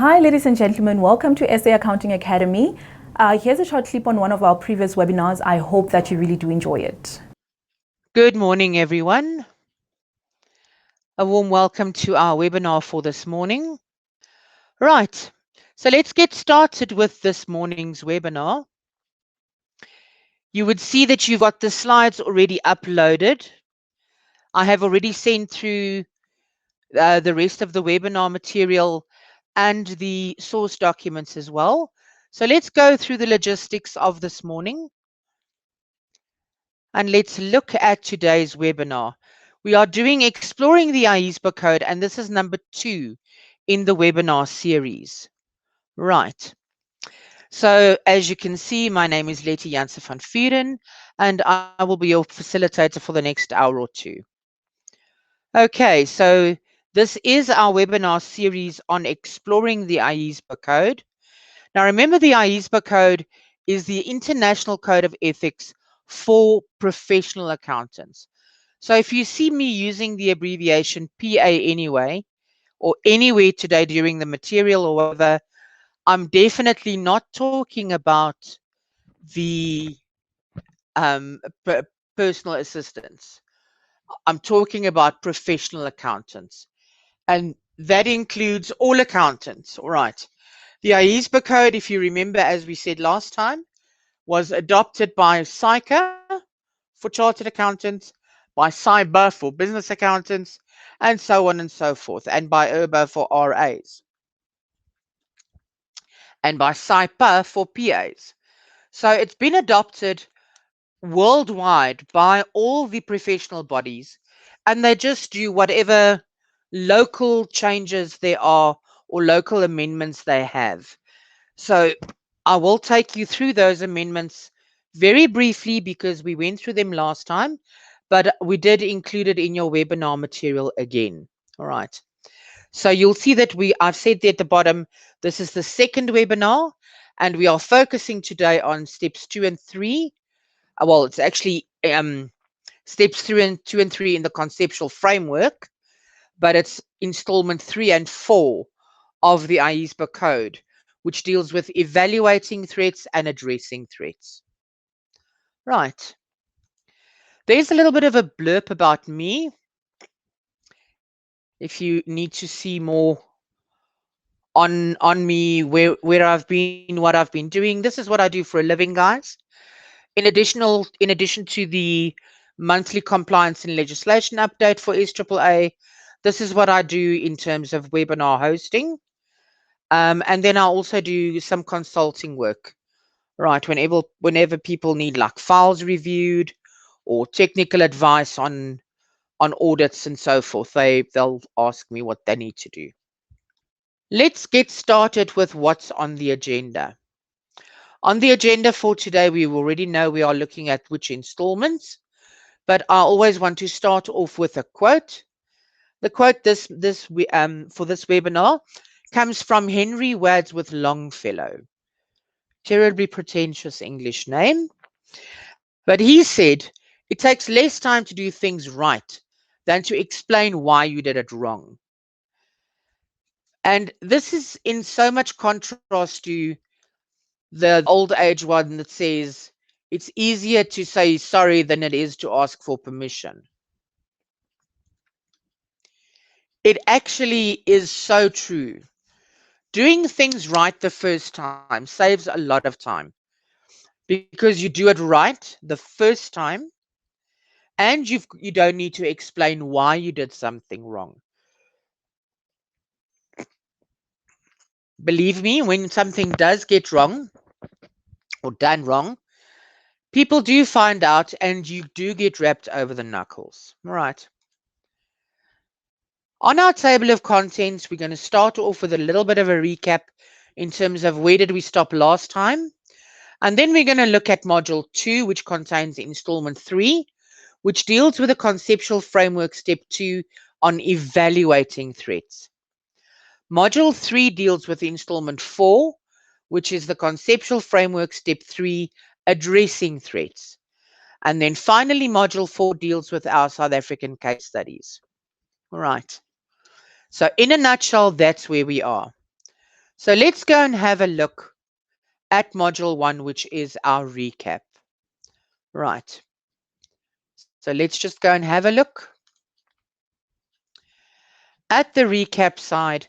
Hi, ladies and gentlemen. Welcome to SA Accounting Academy. Here's a short clip on one of our previous webinars. I hope that you really do enjoy it. Good morning, everyone. A warm welcome to our webinar for this morning. Right, so let's get started with this morning's webinar. You would see that you've got the slides already uploaded. I have already sent through the rest of the webinar material and the source documents as well. So let's go through the logistics of this morning. And let's look at today's webinar. We are doing Exploring the IESBA Code, and this is number 2 in the webinar series. Right. So as you can see, my name is Lettie Jansen van Vuuren, and I will be your facilitator for the next hour or two. Okay, so this is our webinar series on Exploring the IESBA Code. Now remember, the IESBA Code is the International Code of Ethics for professional accountants. So if you see me using the abbreviation PA anyway, or anywhere today during the material or whatever, I'm definitely not talking about the personal assistants. I'm talking about professional accountants. And that includes all accountants, all right. The IESBA Code, if you remember, as we said last time, was adopted by SAICA for chartered accountants, by CYBA for business accountants, and so on and so forth, and by IRBA for RAs, and by CYPA for PAs. So it's been adopted worldwide by all the professional bodies, and they just do whatever local changes there are or local amendments they have. So I will take you through those amendments very briefly because we went through them last time, but we did include it in your webinar material again. All right. So you'll see that I've said there at the bottom, this is the second webinar, and we are focusing today on steps 2 and 3. Well, it's actually steps 2 and 3 in the conceptual framework, but it's installment 3 and 4 of the IESBA Code, which deals with evaluating threats and addressing threats. Right. There's a little bit of a blurb about me. If you need to see more on me, where I've been, what I've been doing, this is what I do for a living, guys. In addition to the monthly compliance and legislation update for SAAA, this is what I do in terms of webinar hosting. And then I also do some consulting work, right? Whenever people need like files reviewed or technical advice on audits and so forth, they'll ask me what they need to do. Let's get started with what's on the agenda. On the agenda for today, we already know we are looking at which installments, but I always want to start off with a quote. The quote for this webinar comes from Henry Wadsworth Longfellow. Terribly pretentious English name. But he said, it takes less time to do things right than to explain why you did it wrong. And this is in so much contrast to the old age one that says, it's easier to say sorry than it is to ask for permission. It actually is so true. Doing things right the first time saves a lot of time because you do it right the first time and you don't need to explain why you did something wrong. Believe me, when something does get wrong or done wrong, people do find out and you do get wrapped over the knuckles. All right. On our table of contents, we're going to start off with a little bit of a recap in terms of where did we stop last time. And then we're going to look at module 2, which contains installment 3, which deals with the conceptual framework step 2 on evaluating threats. Module 3 deals with installment 4, which is the conceptual framework step 3, addressing threats. And then finally, module 4 deals with our South African case studies. All right. So in a nutshell, that's where we are. So let's go and have a look at module 1, which is our recap. Right. So let's just go and have a look at the recap side.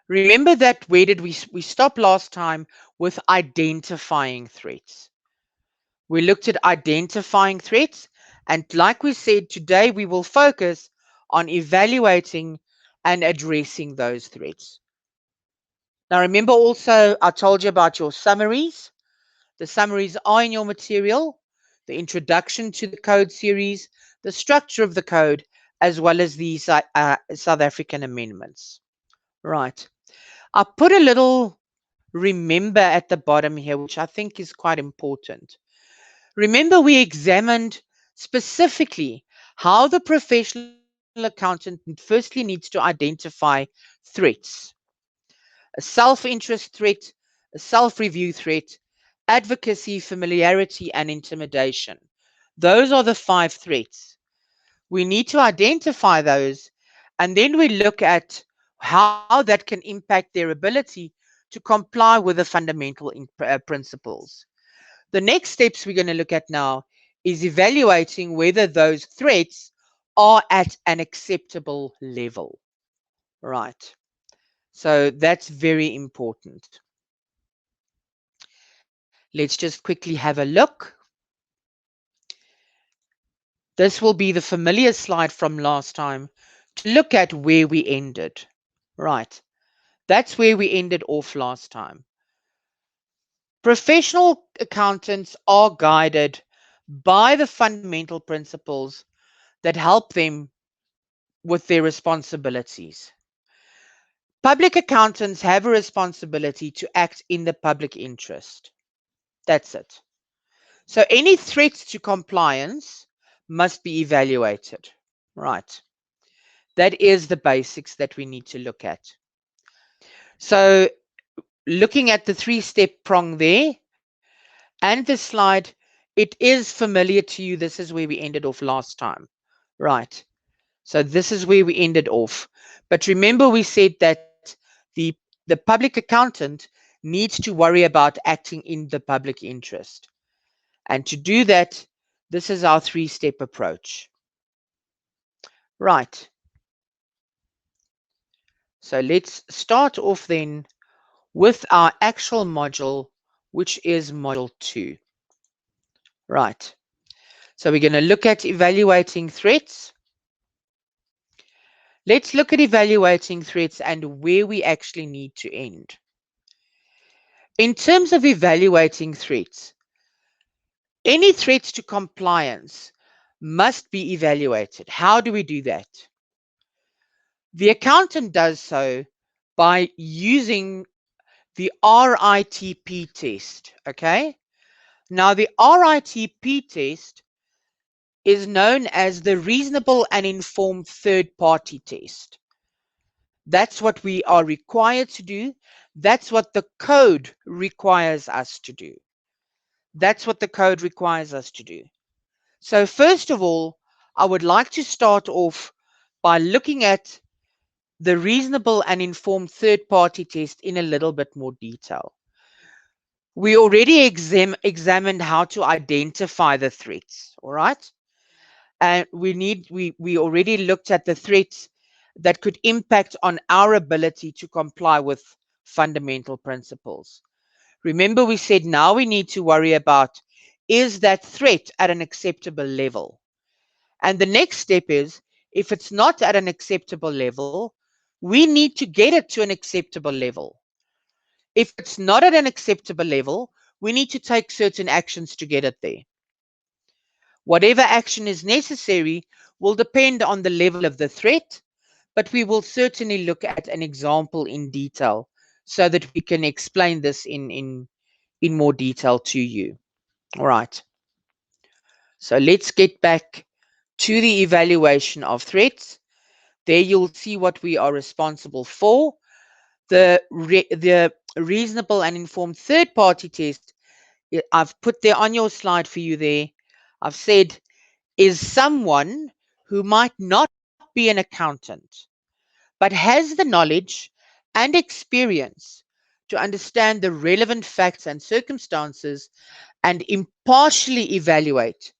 Remember that where did we stop last time with identifying threats. We looked at identifying threats, and like we said, today we will focus on evaluating and addressing those threats. Now remember also I told you about your summaries. The summaries are in your material, the introduction to the code series, the structure of the code, as well as the South African amendments. Right. I put a little remember at the bottom here, which I think is quite important. Remember, we examined specifically how the professional accountant firstly needs to identify threats: a self-interest threat, a self-review threat, advocacy, familiarity, and intimidation. Those are the 5 threats. We need to identify those, and then we look at how that can impact their ability to comply with the fundamental principles. The next steps we're going to look at now is evaluating whether those threats are at an acceptable level. Right. So that's very important. Let's just quickly have a look. This will be the familiar slide from last time to look at where we ended. Right. That's where we ended off last time. Professional accountants are guided by the fundamental principles that help them with their responsibilities. Public accountants have a responsibility to act in the public interest. That's it. So any threats to compliance must be evaluated. Right. That is the basics that we need to look at. So looking at the 3-step prong there and the slide, it is familiar to you. This is where we ended off last time. Right. So this is where we ended off. But remember we said that the public accountant needs to worry about acting in the public interest. And to do that, this is our 3-step approach. Right. So let's start off then with our actual module, which is module 2. Right. So we're going to look at evaluating threats. Let's look at evaluating threats and where we actually need to end. In terms of evaluating threats, any threats to compliance must be evaluated. How do we do that? The accountant does so by using the RITP test, okay? Now, the RITP test is known as the reasonable and informed third-party test. That's what we are required to do. That's what the code requires us to do. That's what the code requires us to do. So first of all, I would like to start off by looking at the reasonable and informed third-party test in a little bit more detail. We already examined how to identify the threats, all right? And we already looked at the threats that could impact on our ability to comply with fundamental principles. Remember, we said now we need to worry about, is that threat at an acceptable level? And the next step is, if it's not at an acceptable level, we need to get it to an acceptable level. If it's not at an acceptable level, we need to take certain actions to get it there. Whatever action is necessary will depend on the level of the threat, but we will certainly look at an example in detail so that we can explain this in more detail to you. All right. So let's get back to the evaluation of threats. There you'll see what we are responsible for. The reasonable and informed third-party test, I've put there on your slide for you there. I've said, is someone who might not be an accountant, but has the knowledge and experience to understand the relevant facts and circumstances and impartially evaluate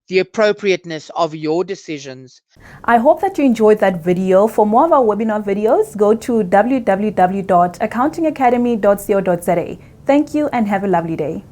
the appropriateness of your decisions. I hope that you enjoyed that video. For more of our webinar videos, go to www.accountingacademy.co.za. Thank you and have a lovely day.